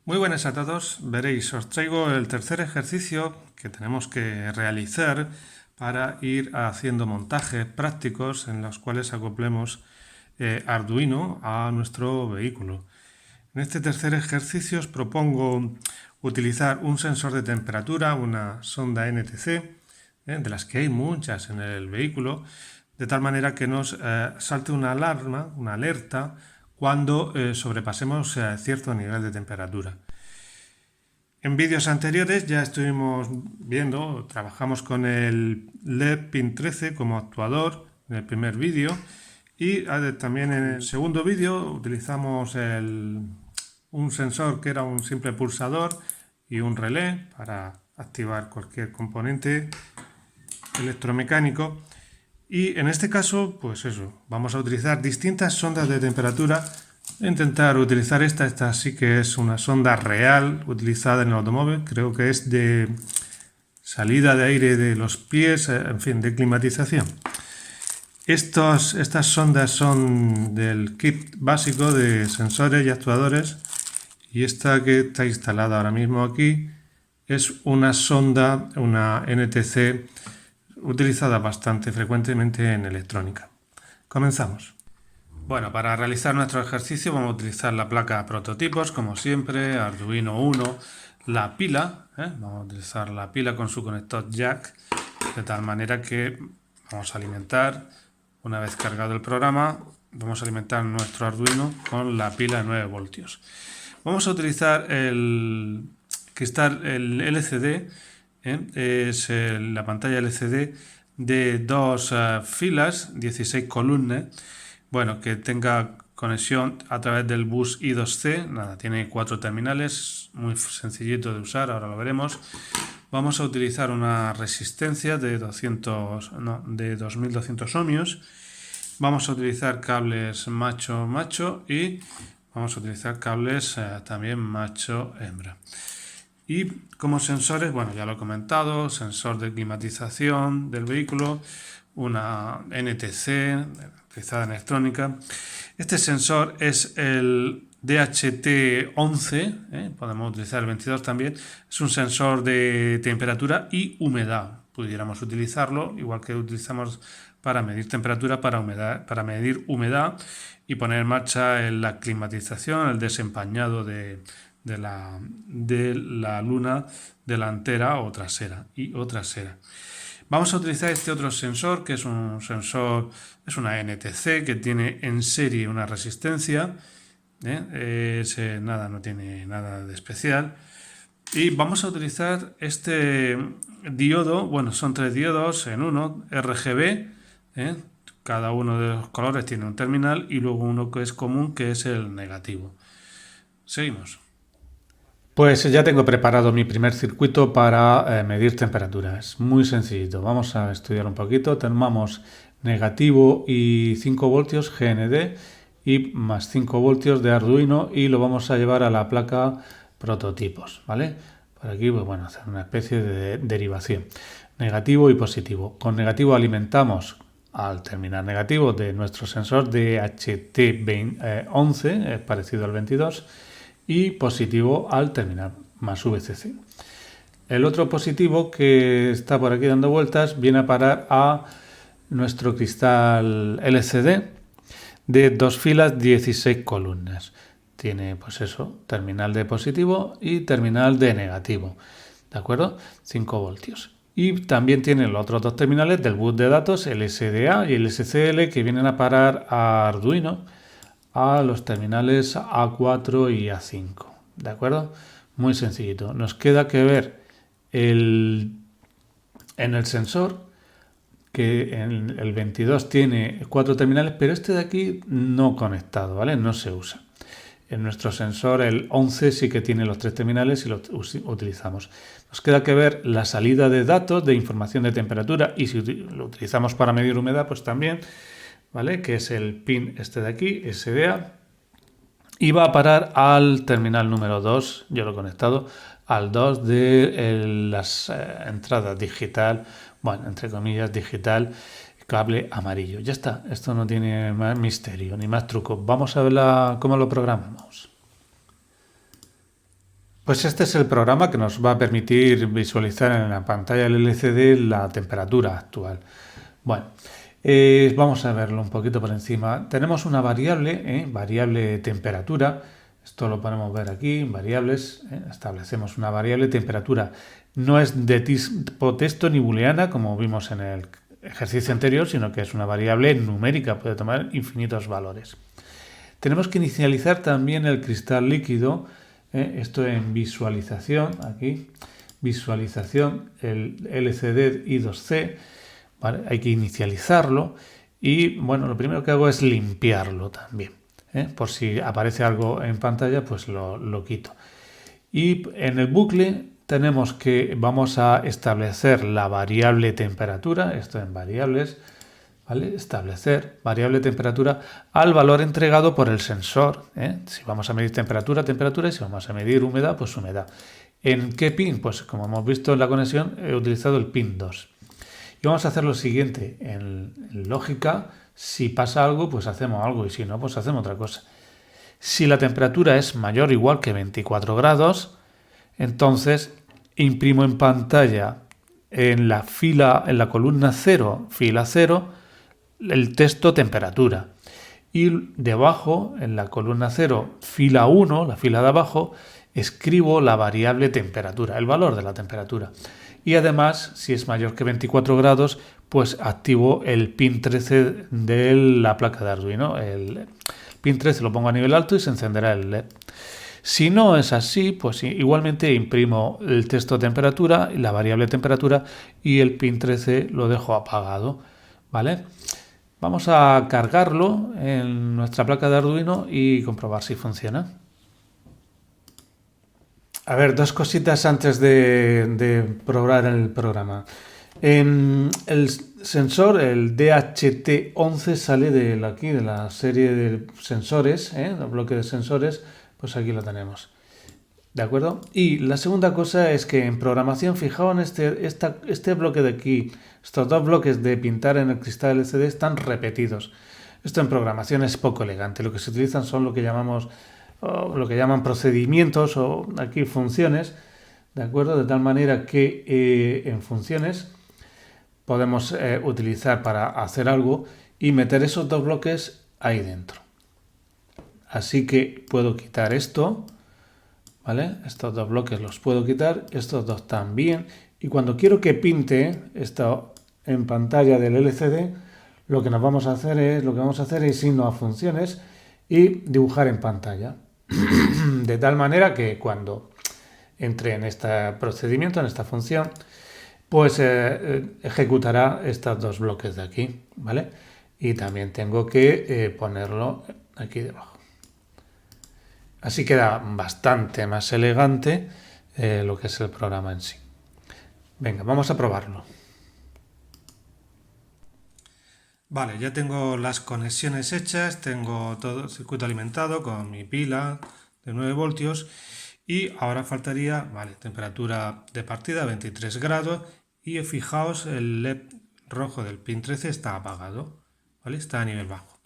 Muy buenas a todos. Veréis, os traigo el tercer ejercicio que tenemos que realizar para ir haciendo montajes prácticos en los cuales acoplemos Arduino a nuestro vehículo. En este tercer ejercicio os propongo utilizar un sensor de temperatura, una sonda NTC, de las que hay muchas en el vehículo, de tal manera que nos salte una alarma, una alerta, cuando sobrepasemos cierto nivel de temperatura. En vídeos anteriores ya estuvimos viendo, trabajamos con el LED Pin 13 como actuador en el primer vídeo y también en el segundo vídeo utilizamos un sensor que era un simple pulsador y un relé para activar cualquier componente electromecánico. Y en este caso, pues eso, vamos a utilizar distintas sondas de temperatura. Voy a intentar utilizar esta sí que es una sonda real utilizada en el automóvil, creo que es de salida de aire de los pies, en fin, de climatización. Estas sondas son del kit básico de sensores y actuadores, y esta que está instalada ahora mismo aquí es una sonda, una NTC, utilizada bastante frecuentemente en electrónica. Comenzamos. Bueno, para realizar nuestro ejercicio vamos a utilizar la placa prototipos, como siempre, Arduino Uno, la pila, vamos a utilizar la pila con su conector jack, de tal manera que vamos a alimentar, una vez cargado el programa, vamos a alimentar nuestro Arduino con la pila de 9 voltios. Vamos a utilizar el cristal, el LCD, es la pantalla LCD de dos filas, 16 columnas, bueno, que tenga conexión a través del bus I2C, nada, tiene 4 terminales, muy sencillito de usar, ahora lo veremos. Vamos a utilizar una resistencia de 2200 ohmios. Vamos a utilizar cables macho-macho y vamos a utilizar cables también macho-hembra. Y como sensores, bueno, ya lo he comentado, sensor de climatización del vehículo, una NTC utilizada en electrónica. Este sensor es el DHT11, podemos utilizar el 22 también, es un sensor de temperatura y humedad. Pudiéramos utilizarlo, igual que utilizamos para medir temperatura, para medir humedad y poner en marcha la climatización, el desempañado de la luna delantera o trasera o trasera. Vamos a utilizar este otro sensor, que es un sensor, es una NTC que tiene en serie una resistencia, no tiene nada de especial. Y vamos a utilizar este diodo, bueno, son 3 diodos en uno, RGB, cada uno de los colores tiene un terminal y luego uno que es común, que es el negativo. Seguimos. Pues ya tengo preparado mi primer circuito para medir temperatura. Es muy sencillito. Vamos a estudiar un poquito. Tomamos negativo y 5 voltios GND y más 5 voltios de Arduino y lo vamos a llevar a la placa prototipos, ¿vale? Por aquí, pues bueno, hacer una especie de derivación. Negativo y positivo. Con negativo alimentamos al terminal negativo de nuestro sensor DHT11, parecido al 22, y positivo al terminal, más VCC. El otro positivo que está por aquí dando vueltas viene a parar a nuestro cristal LCD de 2 filas, 16 columnas. Tiene, pues eso, terminal de positivo y terminal de negativo, ¿de acuerdo? 5 voltios. Y también tiene los otros dos terminales del bus de datos, el SDA y el SCL, que vienen a parar a Arduino, a los terminales A4 y A5, ¿de acuerdo? Muy sencillito. Nos queda que ver en el sensor que en el 22 tiene 4 terminales, pero este de aquí no conectado, ¿vale? No se usa. En nuestro sensor el 11 sí que tiene los 3 terminales y lo utilizamos. Nos queda que ver la salida de datos de información de temperatura y si lo utilizamos para medir humedad, pues también, ¿vale? Que es el pin este de aquí, SDA, y va a parar al terminal número 2, yo lo he conectado, al 2 de las entradas digital, bueno, entre comillas digital, cable amarillo. Ya está, esto no tiene más misterio ni más truco. Vamos a ver cómo lo programamos. Pues este es el programa que nos va a permitir visualizar en la pantalla del LCD la temperatura actual. Bueno, vamos a verlo un poquito por encima. Tenemos una variable, variable temperatura. Esto lo podemos ver aquí, variables. Establecemos una variable temperatura. No es de tipo texto ni booleana, como vimos en el ejercicio anterior, sino que es una variable numérica, puede tomar infinitos valores. Tenemos que inicializar también el cristal líquido. Esto en visualización, aquí, visualización, el LCD I2C, ¿vale? Hay que inicializarlo y bueno, lo primero que hago es limpiarlo también, por si aparece algo en pantalla, pues lo quito. Y en el bucle tenemos que vamos a establecer la variable temperatura, esto en variables, ¿vale? Establecer variable temperatura al valor entregado por el sensor. Si vamos a medir temperatura, temperatura, y si vamos a medir humedad, pues humedad. ¿En qué pin? Pues como hemos visto en la conexión, he utilizado el pin 2. Y vamos a hacer lo siguiente, en lógica, si pasa algo, pues hacemos algo, y si no, pues hacemos otra cosa. Si la temperatura es mayor o igual que 24 grados, entonces imprimo en pantalla en la columna 0, fila 0, el texto temperatura. Y debajo, en la columna 0, fila 1, la fila de abajo, escribo la variable temperatura, el valor de la temperatura. Y además, si es mayor que 24 grados, pues activo el pin 13 de la placa de Arduino. El pin 13 lo pongo a nivel alto y se encenderá el LED. Si no es así, pues igualmente imprimo el texto temperatura, la variable temperatura y el pin 13 lo dejo apagado, ¿vale? Vamos a cargarlo en nuestra placa de Arduino y comprobar si funciona. A ver, dos cositas antes de probar el programa. El sensor, el DHT11, sale de la serie de sensores, el bloque de sensores, pues aquí lo tenemos. ¿De acuerdo? Y la segunda cosa es que en programación, fijaos en este bloque de aquí, estos dos bloques de pintar en el cristal LCD están repetidos. Esto en programación es poco elegante. Lo que se utilizan son lo que llaman procedimientos o aquí funciones, ¿de acuerdo? De tal manera que en funciones podemos utilizar para hacer algo y meter esos dos bloques ahí dentro. Así que puedo quitar esto, ¿vale? Estos dos bloques los puedo quitar, estos dos también. Y cuando quiero que pinte esto en pantalla del LCD, lo que vamos a hacer es irnos a funciones y dibujar en pantalla. De tal manera que cuando entre en este procedimiento, en esta función, pues ejecutará estos dos bloques de aquí, ¿vale? Y también tengo que ponerlo aquí debajo. Así queda bastante más elegante lo que es el programa en sí. Venga, vamos a probarlo. Vale, ya tengo las conexiones hechas, tengo todo el circuito alimentado con mi pila de 9 voltios y ahora faltaría, vale, temperatura de partida 23 grados y fijaos el LED rojo del pin 13 está apagado, ¿vale? Está a nivel bajo.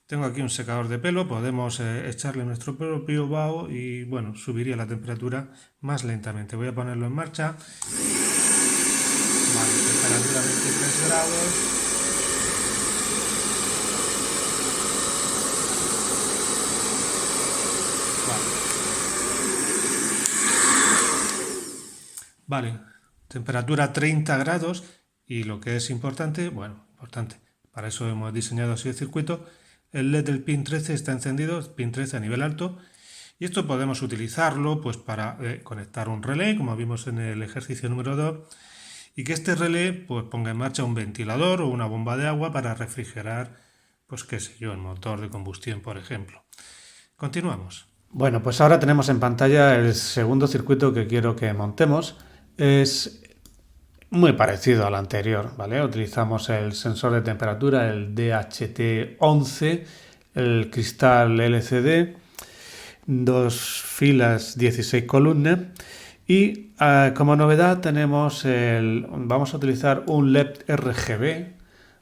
Tengo aquí un secador de pelo, podemos echarle nuestro propio vaho y bueno, subiría la temperatura más lentamente. Voy a ponerlo en marcha. Vale, temperatura 23 grados. Vale, temperatura 30 grados y lo que es importante, para eso hemos diseñado así el circuito, el LED del pin 13 está encendido, pin 13 a nivel alto, y esto podemos utilizarlo pues para conectar un relé, como vimos en el ejercicio número 2, y que este relé pues ponga en marcha un ventilador o una bomba de agua para refrigerar, pues qué sé yo, el motor de combustión, por ejemplo. Continuamos. Bueno, pues ahora tenemos en pantalla el segundo circuito que quiero que montemos. Es muy parecido al anterior, ¿vale? Utilizamos el sensor de temperatura, el DHT11, el cristal LCD, dos filas, 16 columnas y como novedad vamos a utilizar un LED RGB,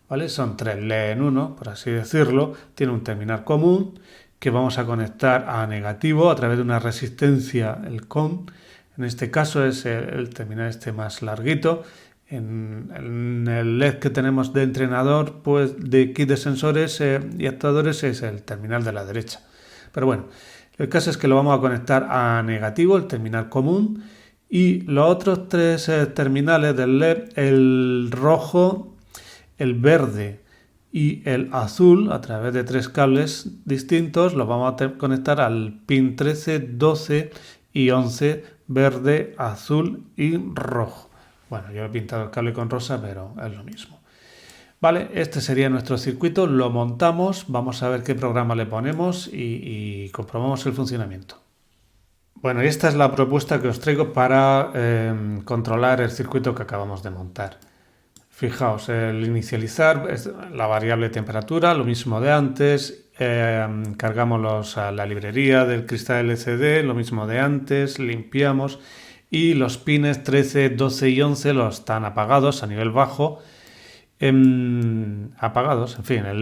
¿vale? Son 3 LED en uno, por así decirlo, tiene un terminal común que vamos a conectar a negativo a través de una resistencia, el COM. En este caso es el terminal este más larguito. En el LED que tenemos de entrenador, pues de kit de sensores y actuadores, es el terminal de la derecha. Pero bueno, el caso es que lo vamos a conectar a negativo, el terminal común, y los otros tres terminales del LED, el rojo, el verde y el azul, a través de tres cables distintos, los vamos a conectar al pin 13, 12 y 11, verde, azul y rojo. Bueno, yo he pintado el cable con rosa, pero es lo mismo. Vale, este sería nuestro circuito, lo montamos, vamos a ver qué programa le ponemos y comprobamos el funcionamiento. Bueno, y esta es la propuesta que os traigo para controlar el circuito que acabamos de montar. Fijaos, el inicializar es la variable temperatura, lo mismo de antes. Cargamos a la librería del cristal LCD, lo mismo de antes, limpiamos. Y los pines 13, 12 y 11 los están apagados a nivel bajo. Apagados, en fin, el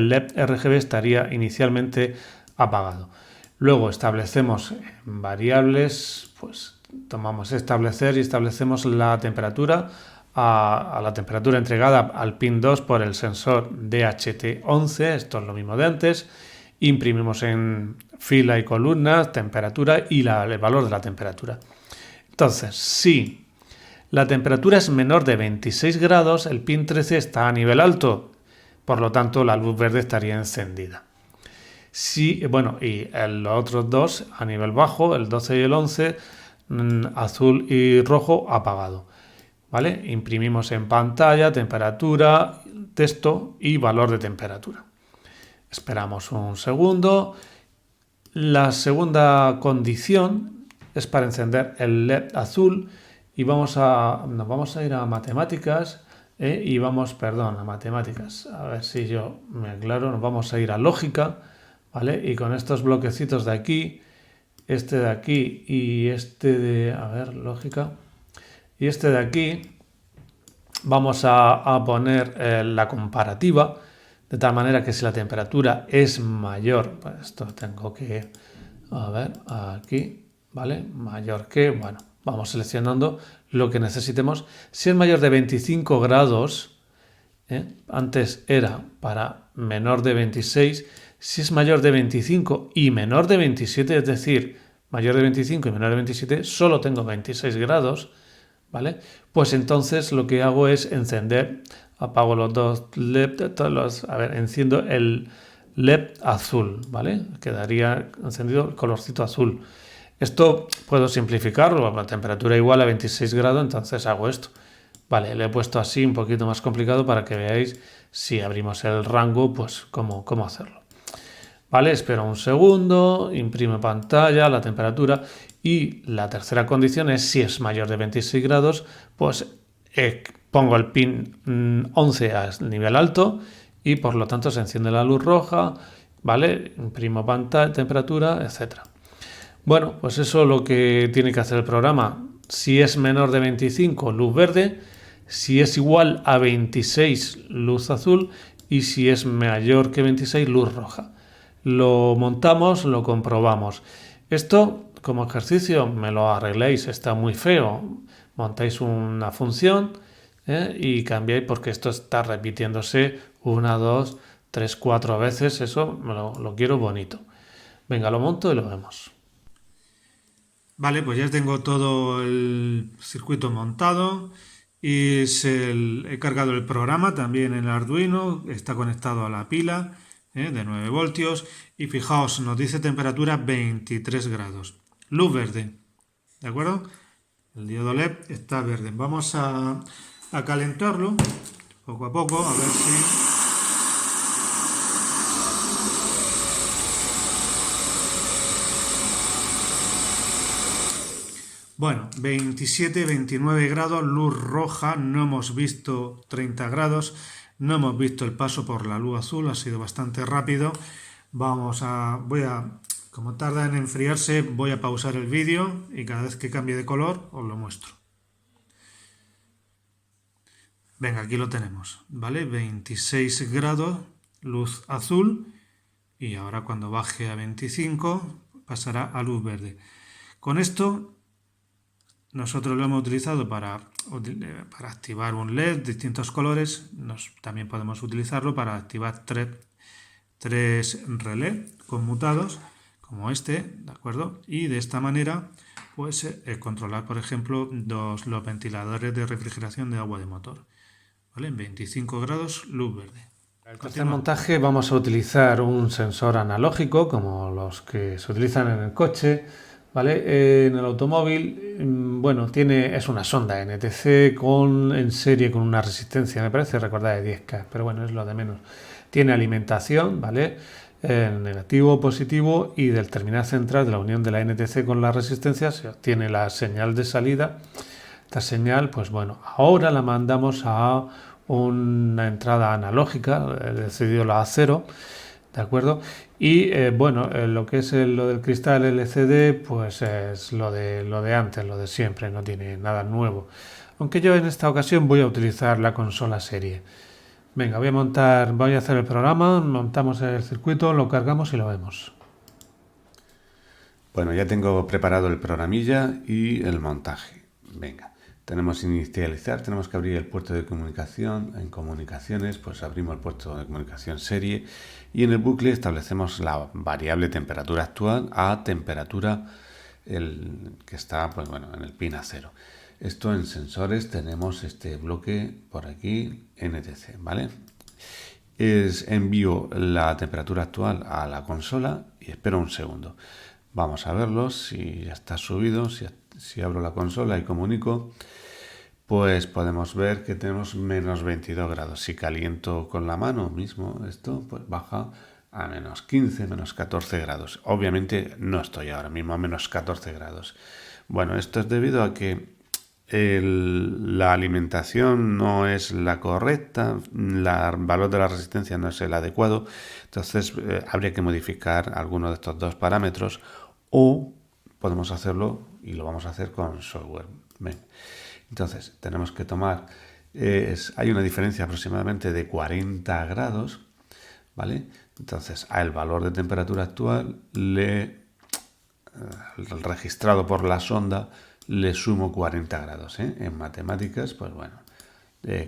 LED RGB estaría inicialmente apagado. Luego establecemos variables, pues tomamos establecer y establecemos la temperatura a la temperatura entregada al pin 2 por el sensor DHT11, esto es lo mismo de antes. Imprimimos en fila y columnas temperatura y el valor de la temperatura. Entonces, si la temperatura es menor de 26 grados, el pin 13 está a nivel alto, por lo tanto la luz verde estaría encendida. Y los otros dos a nivel bajo, el 12 y el 11, azul y rojo, apagado. ¿Vale? Imprimimos en pantalla temperatura, texto y valor de temperatura. Esperamos un segundo. La segunda condición es para encender el LED azul y nos vamos a ir a matemáticas a matemáticas. A ver si yo me aclaro. Nos vamos a ir a lógica, ¿vale? Y con estos bloquecitos de aquí, este de aquí y este de, lógica. Y este de aquí vamos a poner la comparativa, de tal manera que si la temperatura es mayor, pues esto tengo que, aquí, ¿vale? Mayor que, bueno, vamos seleccionando lo que necesitemos. Si es mayor de 25 grados, antes era para menor de 26, si es mayor de 25 y menor de 27, es decir, mayor de 25 y menor de 27, solo tengo 26 grados, ¿vale? Pues entonces lo que hago es encender, apago los dos LED, enciendo el LED azul, ¿vale? Quedaría encendido el colorcito azul. Esto puedo simplificarlo, la temperatura igual a 26 grados, entonces hago esto. Vale, le he puesto así un poquito más complicado para que veáis si abrimos el rango, pues cómo hacerlo. Vale, espero un segundo, imprime pantalla, la temperatura y la tercera condición es si es mayor de 26 grados, pues pongo el pin 11 a nivel alto y por lo tanto se enciende la luz roja, ¿vale? Imprimo pantalla, temperatura, etc. Bueno, pues eso es lo que tiene que hacer el programa. Si es menor de 25, luz verde. Si es igual a 26, luz azul. Y si es mayor que 26, luz roja. Lo montamos, lo comprobamos. Esto, como ejercicio, me lo arregléis. Está muy feo. Montáis una función y cambiáis porque esto está repitiéndose 1, 2, 3, 4 veces. Eso lo quiero bonito. Venga, lo monto y lo vemos. Vale, pues ya tengo todo el circuito montado y he cargado el programa también en el Arduino, está conectado a la pila de 9 voltios y fijaos, nos dice temperatura 23 grados. Luz verde, ¿de acuerdo? El diodo LED está verde. Vamos a calentarlo poco a poco, a ver si... Bueno, 27, 29 grados, luz roja, no hemos visto 30 grados, no hemos visto el paso por la luz azul, ha sido bastante rápido. Como tarda en enfriarse, voy a pausar el vídeo y cada vez que cambie de color os lo muestro. Venga, aquí lo tenemos, ¿vale? 26 grados, luz azul y ahora cuando baje a 25 pasará a luz verde. Con esto nosotros lo hemos utilizado para activar un LED de distintos colores. También podemos utilizarlo para activar tres relés conmutados como este, ¿de acuerdo? Y de esta manera pues controlar, por ejemplo, los ventiladores de refrigeración de agua de motor, ¿vale? En 25 grados, luz verde. Para el tercer montaje vamos a utilizar un sensor analógico como los que se utilizan en el coche, ¿vale? En el automóvil, bueno, es una sonda NTC en serie con una resistencia, me parece recordar, de 10K, pero bueno, es lo de menos. Tiene alimentación, ¿vale? Negativo, positivo, y del terminal central de la unión de la NTC con la resistencia se obtiene la señal de salida. Esta señal, pues bueno, ahora la mandamos a una entrada analógica, he decidido la A0, ¿de acuerdo? Y lo que es lo del cristal LCD, pues es lo de antes, lo de siempre, no tiene nada nuevo. Aunque yo en esta ocasión voy a utilizar la consola serie. Venga, voy a hacer el programa, montamos el circuito, lo cargamos y lo vemos. Bueno, ya tengo preparado el programilla y el montaje. Venga, tenemos que inicializar, tenemos que abrir el puerto de comunicación. En comunicaciones, pues abrimos el puerto de comunicación serie y en el bucle establecemos la variable temperatura actual a temperatura que está, pues bueno, en el pin A0. Esto en sensores tenemos este bloque por aquí, NTC, ¿vale? Envío la temperatura actual a la consola y espero un segundo. Vamos a verlo, si ya está subido, si abro la consola y comunico, pues podemos ver que tenemos menos 22 grados. Si caliento con la mano mismo esto, pues baja a menos 15, menos 14 grados. Obviamente no estoy ahora mismo a menos 14 grados. Bueno, esto es debido a que la alimentación no es la correcta, el valor de la resistencia no es el adecuado, entonces habría que modificar alguno de estos dos parámetros o podemos hacerlo y lo vamos a hacer con software. Bien. Entonces tenemos que tomar, hay una diferencia aproximadamente de 40 grados, ¿vale? Entonces al valor de temperatura actual registrado por la sonda le sumo 40 grados. En matemáticas, pues bueno,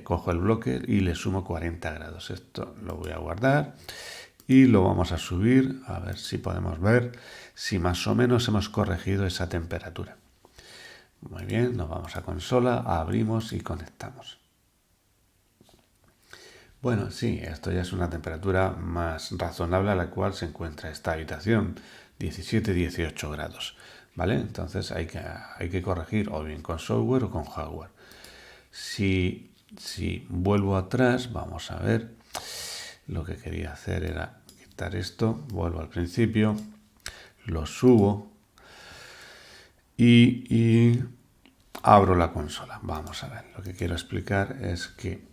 cojo el bloque y le sumo 40 grados. Esto lo voy a guardar y lo vamos a subir a ver si podemos ver si más o menos hemos corregido esa temperatura. Muy bien, nos vamos a consola, abrimos y conectamos. Bueno, sí, esto ya es una temperatura más razonable a la cual se encuentra esta habitación, 17-18 grados. ¿Vale? Entonces hay que corregir o bien con software o con hardware. Si vuelvo atrás, vamos a ver, lo que quería hacer era quitar esto, vuelvo al principio, lo subo y abro la consola. Vamos a ver, lo que quiero explicar es que,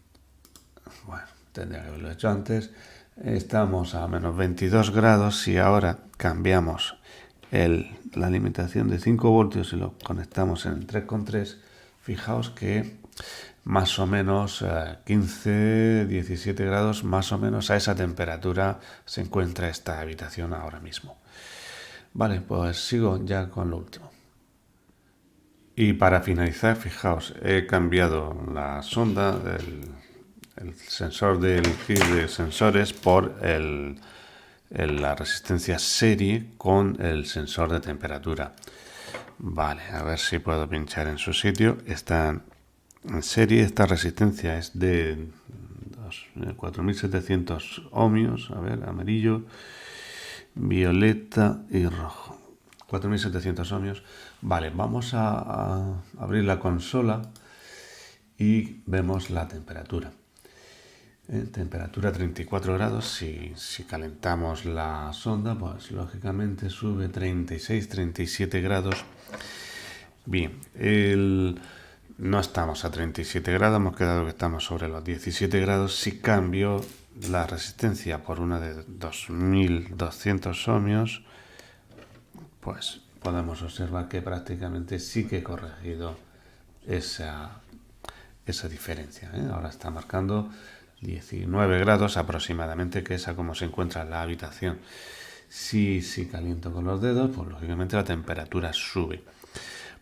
bueno, tendría que haberlo hecho antes, estamos a menos 22 grados y ahora cambiamos la alimentación de 5 voltios y lo conectamos en el 3,3, fijaos que más o menos 15, 17 grados, más o menos a esa temperatura se encuentra esta habitación ahora mismo. Vale, pues sigo ya con lo último. Y para finalizar, fijaos, he cambiado la sonda, el sensor del kit de sensores por la resistencia serie con el sensor de temperatura. Vale, a ver si puedo pinchar en su sitio. Está en serie, esta resistencia es de 4700 ohmios, a ver, amarillo, violeta y rojo. 4700 ohmios. Vale, vamos a abrir la consola y vemos la temperatura. Temperatura 34 grados. Si calentamos la sonda, pues lógicamente sube 36-37 grados. Bien, no estamos a 37 grados, hemos quedado que estamos sobre los 17 grados. Si cambio la resistencia por una de 2200 ohmios, pues podemos observar que prácticamente sí que he corregido esa diferencia. Ahora está marcando 19 grados aproximadamente, que es a cómo se encuentra la habitación. Si caliento con los dedos, pues lógicamente la temperatura sube.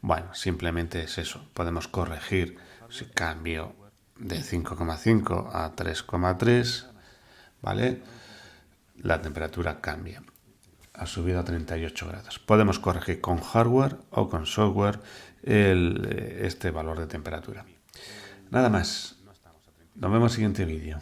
Bueno, simplemente es eso. Podemos corregir si cambio de 5,5 a 3,3, ¿vale? La temperatura cambia. Ha subido a 38 grados. Podemos corregir con hardware o con software este valor de temperatura. Nada más. Nos vemos en el siguiente vídeo.